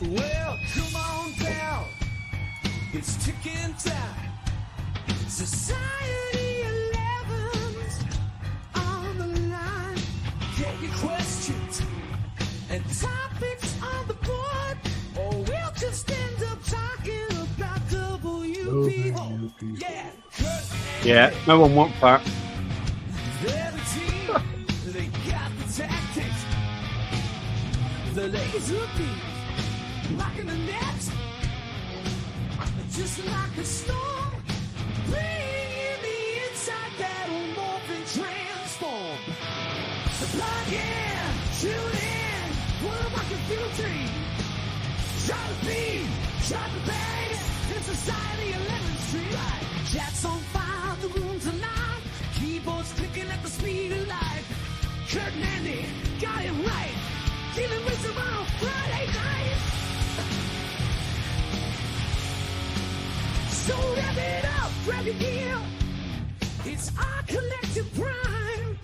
Well, come on down. It's ticking time. Society 11's on the line. Get your questions and topics on the board, or we'll just end up talking about WP. Oh, yeah. Yeah, no one wants that. They're the team. They got the tactics. The laser beam blocking the net. Just like a storm, bringing the inside battle more than transform. Plug in, tune in, what am I confusing? Try to be, try to bang, in Society 11th Street. Chat's on fire, the room's alive. Keyboards clicking at the speed of light. Kurt and Andy got it right. Dealing with them on Friday night. So rev it up, grab your gear. It's our collective prime.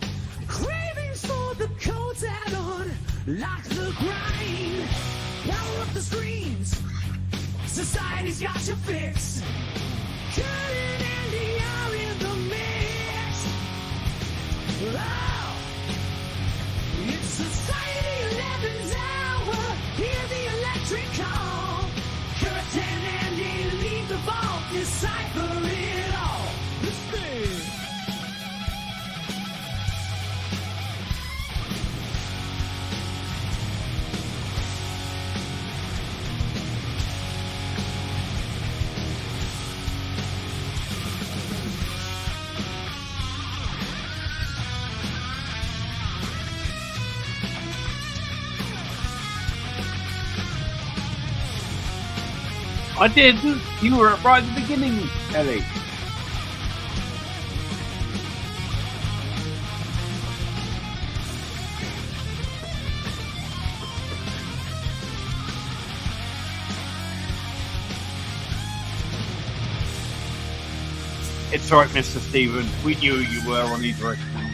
Cravings for the codes add-on, like the grind. Power up the screens. Society's got your fix. Kurt and Andy are in the mix. Oh, it's Society 11's hour. Hear the electric call. Kurt and Andy leave the vault, decipher it all. Listen. I didn't. You were right at the beginning, Ellie. It's all right, Mr. Stevens. We knew you were on either account.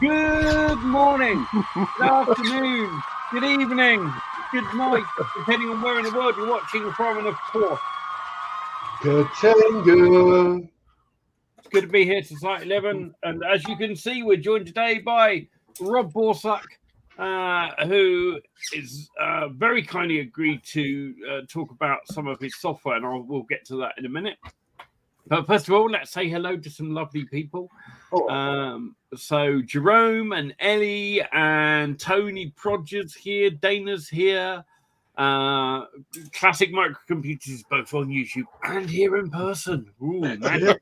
Good morning, good afternoon, good evening, good night, depending on where in the world you're watching from, and of course, Good Tengu. it's good to be here, Society 11. And as you can see, we're joined today by Rob Borsak, who is very kindly agreed to talk about some of his software, and we'll get to that in a minute. But first of all, let's say hello to some lovely people. So Jerome and Ellie and Tony Prodgers here, Dana's here, Classic Microcomputers both on YouTube and here in person. Ooh, magic.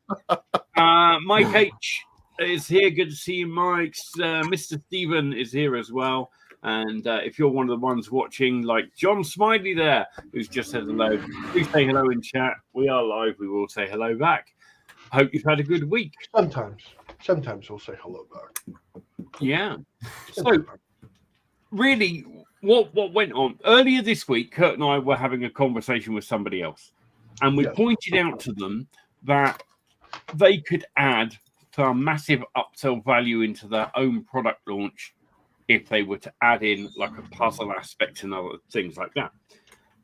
Mike H is here. Good to see you, Mike. Mr. Stephen is here as well. And if you're one of the ones watching, like John Smiley there, who's just said hello, please say hello in chat. We are live. We will say hello back. Hope you've had a good week. Sometimes we'll say hello back. Yeah. So, really, what went on? Earlier this week, Kurt and I were having a conversation with somebody else, and we pointed out to them that they could add a massive upsell value into their own product launch if they were to add in like a puzzle aspect and other things like that.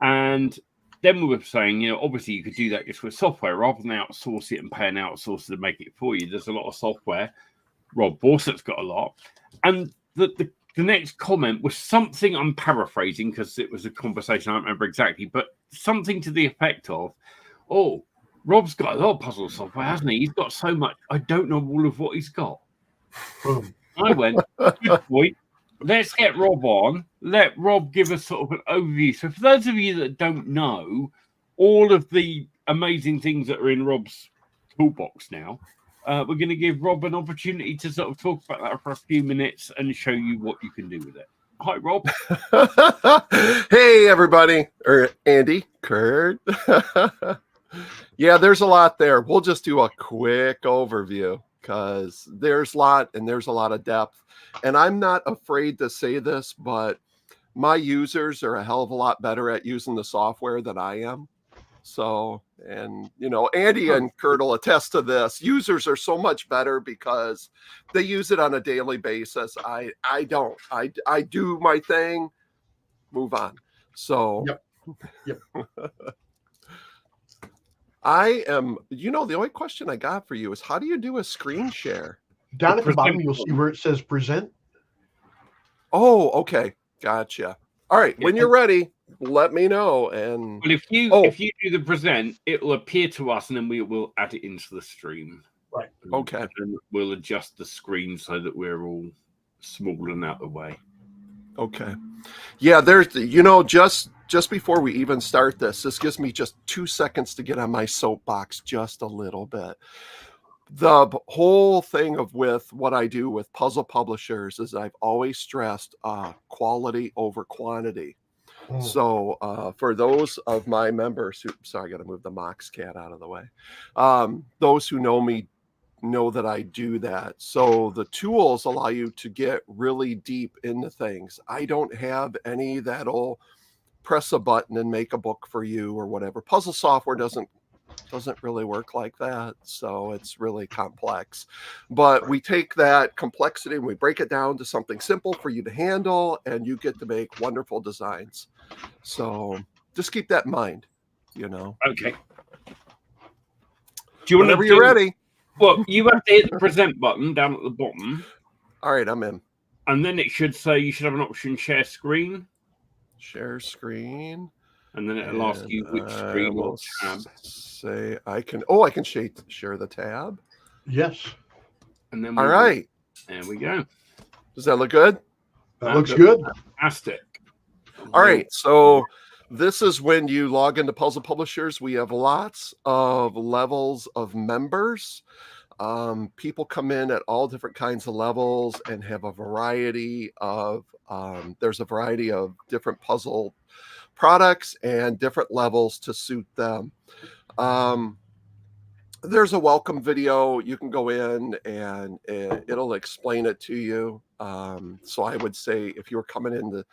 And then we were saying, obviously you could do that just with software rather than outsource it and pay an outsourcer to make it for you. There's a lot of software. Rob Borsak's got a lot. And the next comment was something, I'm paraphrasing because it was a conversation, I don't remember exactly, but something to the effect of, oh, Rob's got a lot of puzzle software, hasn't he? He's got so much. I don't know all of what he's got. I went, good point. Let's get Rob on. Let Rob give us sort of an overview. So for those of you that don't know all of the amazing things that are in Rob's toolbox now, we're going to give Rob an opportunity to sort of talk about that for a few minutes and show you what you can do with it. Hi, Rob. Hey, everybody. Or Andy, Kurt. Yeah, there's a lot there. We'll just do a quick overview because there's a lot and there's a lot of depth. And I'm not afraid to say this, but my users are a hell of a lot better at using the software than I am. So, and Andy and Kurt will attest to this. Users are so much better because they use it on a daily basis. I don't. I do my thing, move on. So Yep. I am, the only question I got for you is how do you do a screen share? Down at the bottom, you'll see where it says present. Oh, okay. Gotcha. All right. When you're ready, let me know. And well, if you do the present, it will appear to us, and then we will add it into the stream. Right. Okay. And we'll adjust the screen so that we're all small and out of the way. Okay. Yeah, there's just before we even start this gives me just 2 seconds to get on my soapbox just a little bit. The whole thing with what I do with puzzle publishers is I've always stressed quality over quantity. So for those of my members I got to move the Mox cat out of the way. Those who know me know that I do that. So the tools allow you to get really deep into things. I don't have any that'll press a button and make a book for you or whatever. Puzzle software doesn't really work like that. So it's really complex. But we take that complexity and we break it down to something simple for you to handle, and you get to make wonderful designs. So just keep that in mind, Okay. Do you want Whenever you're ready. Well, you have to hit the present button down at the bottom. All right, I'm in. And then it should say you should have an option share screen. Share screen. And then it'll ask you which screen or tab. Say I can share the tab. Yes. And then all right. There we go. Does that look good? That looks good. Fantastic. All right. So this is when you log into Puzzle Publishers. We have lots of levels of members. People come in at all different kinds of levels and have a variety of there's a variety of different puzzle products and different levels to suit them. There's a welcome video. You can go in and it'll explain it to you. So I would say if you were coming in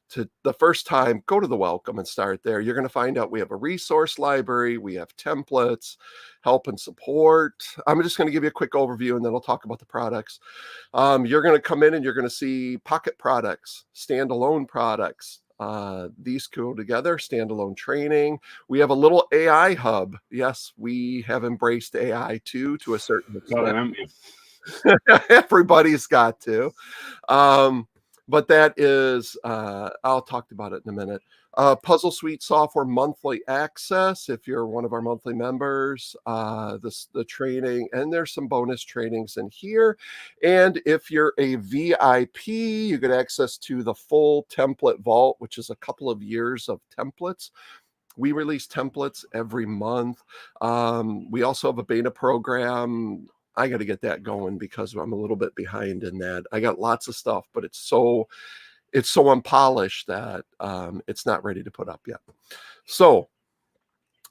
to the first time, go to the welcome and start there. You're going to find out we have a resource library, we have templates, help and support. I'm just going to give you a quick overview and then I'll talk about the products. You're going to come in and you're going to see pocket products, standalone products. These go together, standalone training. We have a little AI hub. Yes, we have embraced AI too, to a certain extent. Everybody's got to. But that is, I'll talk about it in a minute. Puzzle Suite software monthly access. If you're one of our monthly members, the training, and there's some bonus trainings in here. And if you're a VIP, you get access to the full template vault, which is a couple of years of templates. We release templates every month. We also have a beta program. I got to get that going because I'm a little bit behind in that. I got lots of stuff, but it's so unpolished that it's not ready to put up yet. So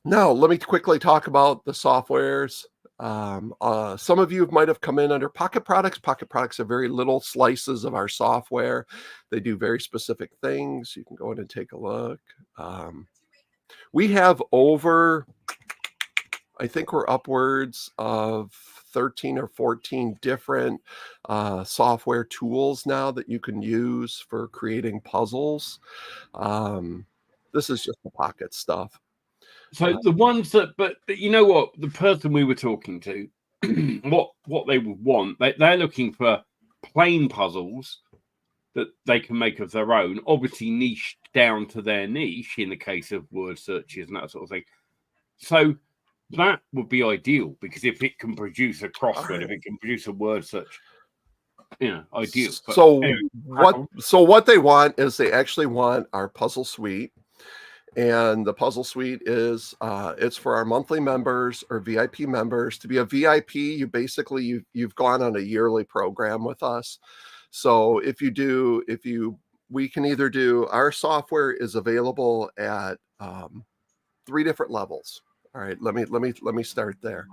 now let me quickly talk about the softwares. Some of you might have come in under Pocket Products. Pocket Products are very little slices of our software. They do very specific things. You can go in and take a look. We have over, I think we're upwards of 13 or 14 different software tools now that you can use for creating puzzles. This is just the Pocket stuff. So the ones but you know what, the person we were talking to, what they would want, they're looking for plain puzzles that they can make of their own, obviously niched down to their niche in the case of word searches and that sort of thing. So that would be ideal because if it can produce a crossword, if it can produce a word search, ideal. But so anyway, what they want is they actually want our Puzzle Suite, and the Puzzle Suite is it's for our monthly members or VIP members. To be a VIP, you've gone on a yearly program with us. So we can either do, our software is available at 3 different levels. All right, let me start there.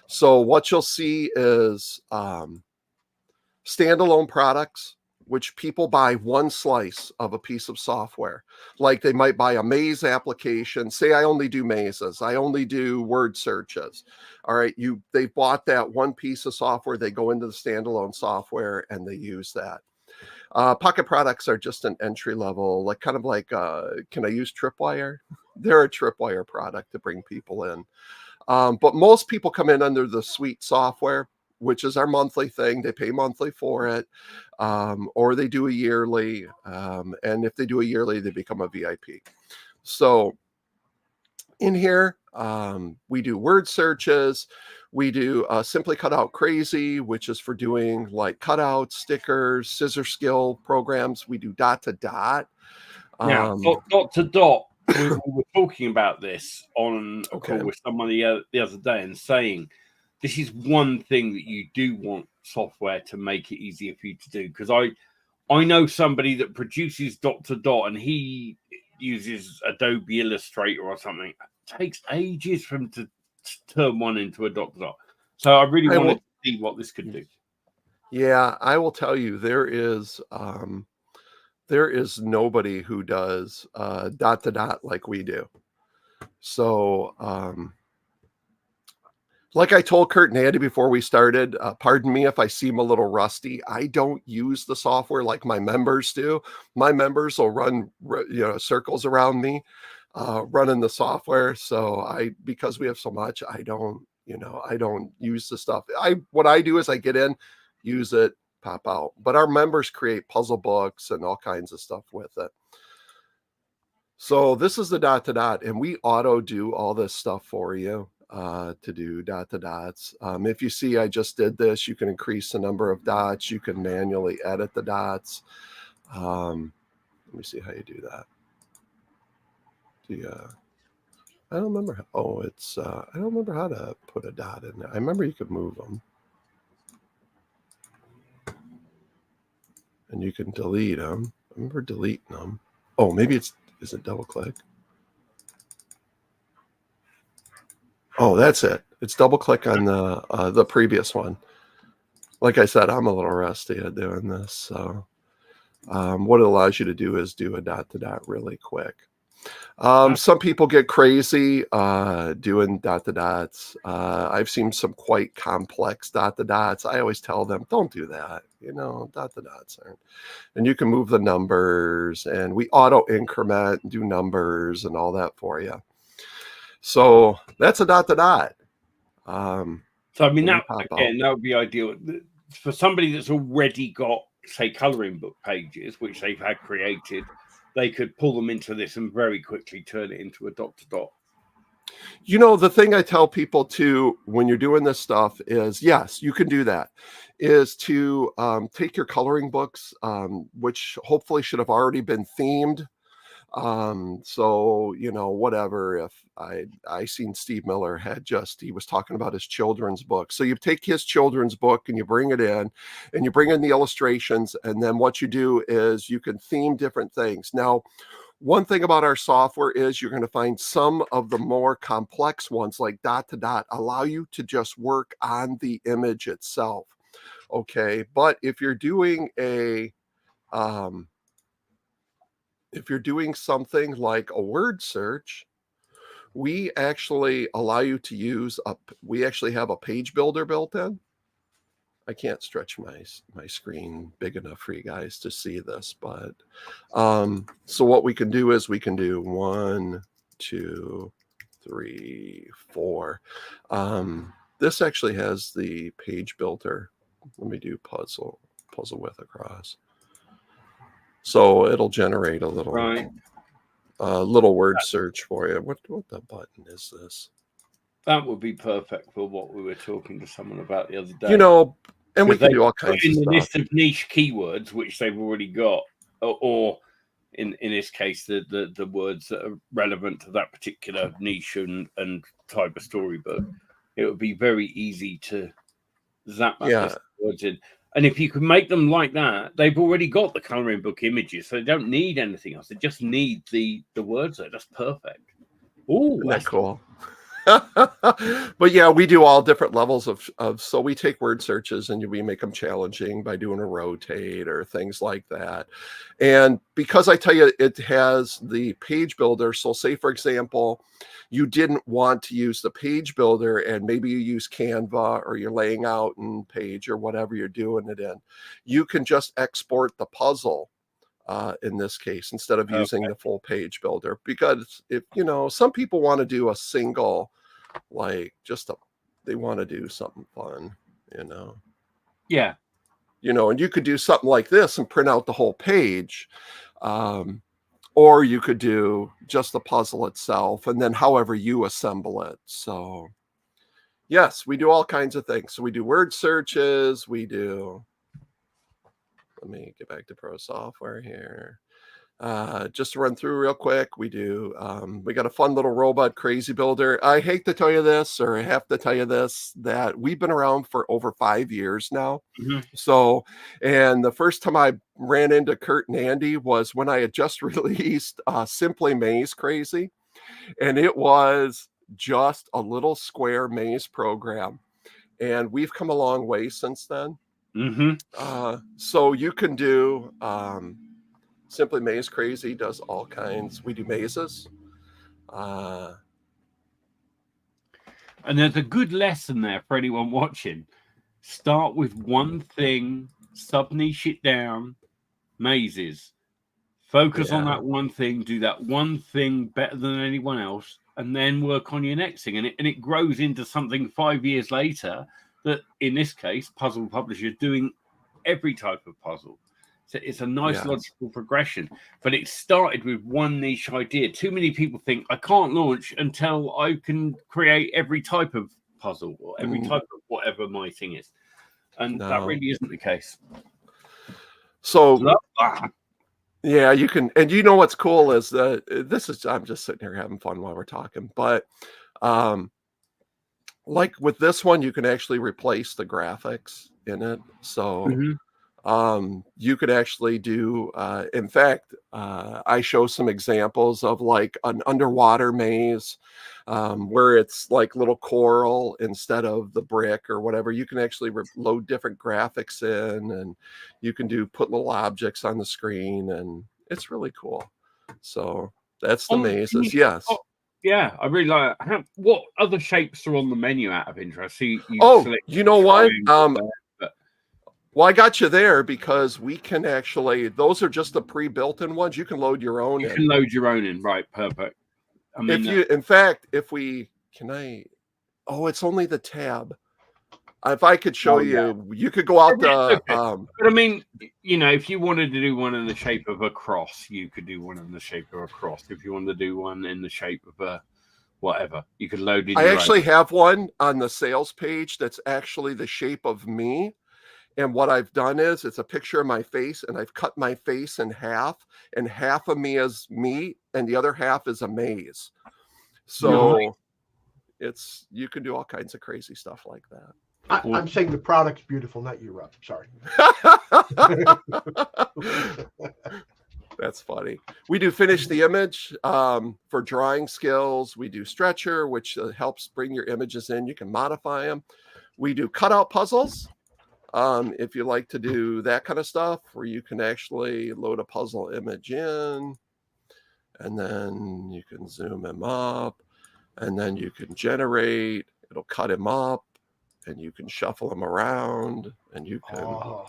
So what you'll see is standalone products. which people buy one slice of a piece of software. Like they might buy a maze application. Say I only do mazes. I only do word searches. All right. They bought that one piece of software. They go into the standalone software and they use that. Pocket products are just an entry level, like kind of like, can I use Tripwire? They're a Tripwire product to bring people in. But most people come in under the Suite software, which is our monthly thing. They pay monthly for it, or they do a yearly. And if they do a yearly, they become a VIP. So in here, we do word searches. We do Simply Cutout Crazy, which is for doing like cutouts, stickers, scissor skill programs. We do dot to dot. Now, dot to dot. We were talking about this on a call with someone the other day and saying this is one thing that you do want software to make it easier for you to do. Because I know somebody that produces dot to dot and he uses Adobe Illustrator or something. It takes ages for him to turn one into a dot to dot. So I really wanted to see what this could do. Yeah, I will tell you, there is nobody who does dot to dot like we do. So, like I told Kurt and Andy before we started, pardon me if I seem a little rusty. I don't use the software like my members do. My members will run, circles around me, running the software. So because we have so much, I don't use the stuff. What I do is I get in, use it, pop out. But our members create puzzle books and all kinds of stuff with it. So this is the dot to dot, and we auto do all this stuff for you to do dot to dots. If you see I just did this, you can increase the number of dots. You can manually edit the dots. Let me see how you do that. I don't remember. I don't remember how to put a dot in there. I remember you could move them. And you can delete them. I remember deleting them. Oh, maybe is it double click? Oh, that's it. It's double click on the previous one. Like I said, I'm a little rusty at doing this. So what it allows you to do is do a dot to dot really quick. Some people get crazy doing dot to dots. I've seen some quite complex dot to dots. I always tell them, don't do that. Dot to dots aren't. And you can move the numbers, and we auto increment and do numbers and all that for you. So that's a dot to dot. So I mean, that would be ideal for somebody that's already got, say, coloring book pages, which they've had created. They could pull them into this and very quickly turn it into a dot to dot. The thing I tell people too, when you're doing this stuff is, yes, you can do that, is to take your coloring books, which hopefully should have already been themed. So, whatever, if I seen Steve Miller he was talking about his children's book. So you take his children's book and you bring it in and you bring in the illustrations. And then what you do is you can theme different things. Now, one thing about our software is you're going to find some of the more complex ones like dot to dot allow you to just work on the image itself. Okay. But if you're doing something like a word search, we actually allow you to use we actually have a page builder built in. I can't stretch my screen big enough for you guys to see this, but so what we can do is we can do 1, 2, 3, 4. This actually has the page builder. Let me do puzzle with across. So it'll generate a little word search for you. What the button is this? That would be perfect for what we were talking to someone about the other day. And we can do all kinds of stuff. In the list of niche keywords, which they've already got, or in this case, the words that are relevant to that particular niche and type of storybook, it would be very easy to zap that list of words in. And if you can make them like that, they've already got the coloring book images, so they don't need anything else. They just need the words there. That's perfect. Oh, that's cool. But yeah, we do all different levels of so we take word searches and we make them challenging by doing a rotate or things like that. And because I tell you it has the page builder, so say for example, you didn't want to use the page builder and maybe you use Canva or you're laying out in Page or whatever you're doing it in, you can just export the puzzle in this case, instead of using the full page builder, because if some people want to do a single, like they want to do something fun, Yeah. And you could do something like this and print out the whole page. Or you could do just the puzzle itself and then however you assemble it. So yes, we do all kinds of things. So we do word searches, let me get back to Pro Software here. Just to run through real quick, we got a fun little robot crazy builder. I hate to tell you this, or I have to tell you this, that we've been around for over 5 years now. Mm-hmm. So, and the first time I ran into Kurt and Andy was when I had just released Simply Maze Crazy. And it was just a little square maze program. And we've come a long way since then. Mm-hmm. So you can do Simply Maze Crazy does all kinds. We do mazes. And there's a good lesson there for anyone watching. Start with one thing, sub-niche it down, mazes. Focus on that one thing, do that one thing better than anyone else, and then work on your next thing. And it grows into something 5 years later that, in this case, Puzzle Publisher doing every type of puzzle. So it's a nice logical progression. But it started with one niche idea. Too many people think I can't launch until I can create every type of puzzle or every type of whatever my thing is. And that really isn't the case. So yeah, you can, and what's cool is that I'm just sitting here having fun while we're talking, but like with this one, you can actually replace the graphics in it. So you could actually do, in fact, I show some examples of like an underwater maze where it's like little coral instead of the brick or whatever. You can actually load different graphics in, and you can put little objects on the screen, and it's really cool. So that's the mazes. Yes. Yeah, I really like it. What other shapes are on the menu out of interest? So you know what? Well, I got you there because we can actually, those are just the pre-built-in ones. You can load your own. You can load your own in, right? Perfect. I mean, in fact, it's only the tab. If I could show you, you could go out the. But I mean, if you wanted to do one in the shape of a cross, you could do one in the shape of a cross. If you wanted to do one in the shape of a whatever, you could load it. I actually have one on the sales page that's actually the shape of me. And what I've done is it's a picture of my face, and I've cut my face in half, and half of me is me, and the other half is a maze. So you can do all kinds of crazy stuff like that. I'm saying the product's beautiful, not you, Rob. Sorry. That's funny. We do finish the image for drawing skills. We do stretcher, which helps bring your images in. You can modify them. We do cutout puzzles. If you like to do that kind of stuff, where you can actually load a puzzle image in, and then you can zoom him up, and then you can generate, it'll cut him up, and you can shuffle him around, and you can. Oh,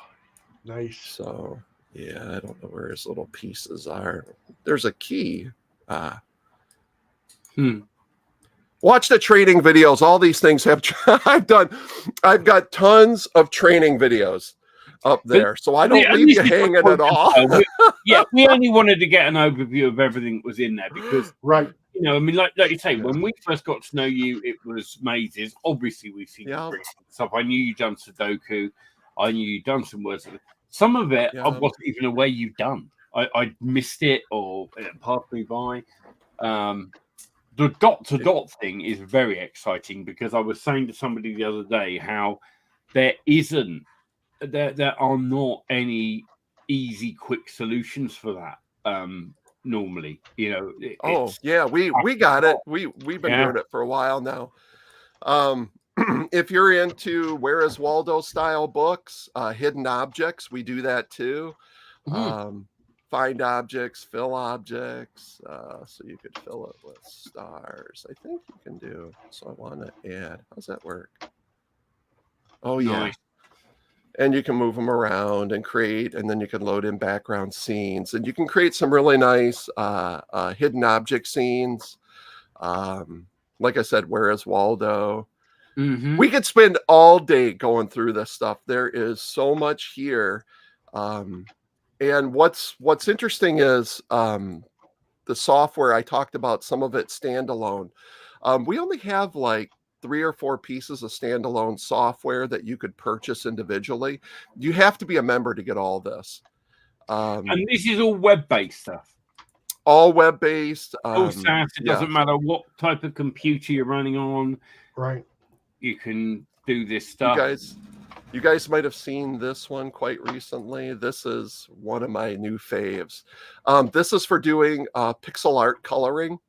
nice. So, yeah, I don't know where his little pieces are. There's a key. Watch the training videos. All these things I've got tons of training videos up there. So I don't leave you hanging at all. We only wanted to get an overview of everything that was in there because, right. I mean, like you say, when we first got to know you, it was mazes. Obviously, we've seen stuff. I knew you'd done Sudoku. I knew you'd done some words. Some of it I wasn't even aware you'd done. I missed it or it passed me by. The dot-to-dot thing is very exciting because I was saying to somebody the other day how there are not any easy, quick solutions for that. normally. Oh yeah, we got it. We've been doing it for a while now. If you're into Where is Waldo style books, hidden objects, we do that too. Find objects, fill objects, so you could fill it with stars. I think you can do. So I want to add. How's that work? Oh yeah. Nice. And you can move them around and create, and then you can load in background scenes, and you can create some really nice hidden object scenes. Like I said, Where is Waldo? We could spend all day going through this stuff. There is so much here. And what's interesting is the software. I talked about some of it standalone. We only have like 3 or 4 pieces of standalone software that you could purchase individually. You have to be a member to get all this. And this is all web-based stuff. All web-based. SaaS. It doesn't matter what type of computer you're running on. Right. You can do this stuff. You guys might have seen this one quite recently. This is one of my new faves. This is for doing pixel art coloring.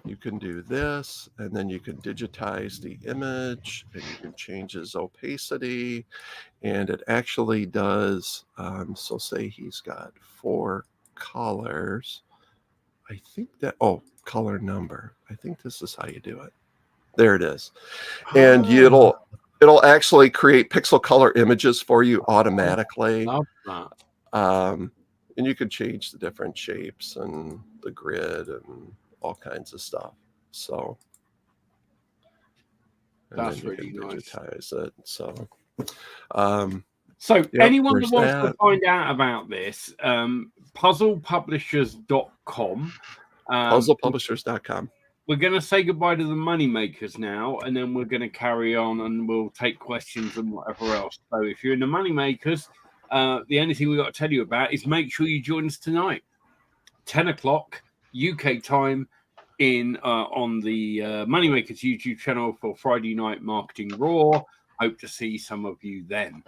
You can do this, and then you can digitize the image, and you can change his opacity, and it actually does. So say he's got 4 colors. I think that, color number. I think this is how you do it. There it is. And it'll actually create pixel color images for you automatically. And you can change the different shapes and the grid and all kinds of stuff. So that's really nice. Digitize it. So anyone that wants to find out about this, puzzlepublishers.com. Puzzlepublishers.com. We're going to say goodbye to the moneymakers now, and then we're going to carry on and we'll take questions and whatever else. So if you're in the moneymakers, the only thing we've got to tell you about is make sure you join us tonight, 10 o'clock UK time, on the Moneymakers YouTube channel for Friday Night Marketing Raw. Hope to see some of you then.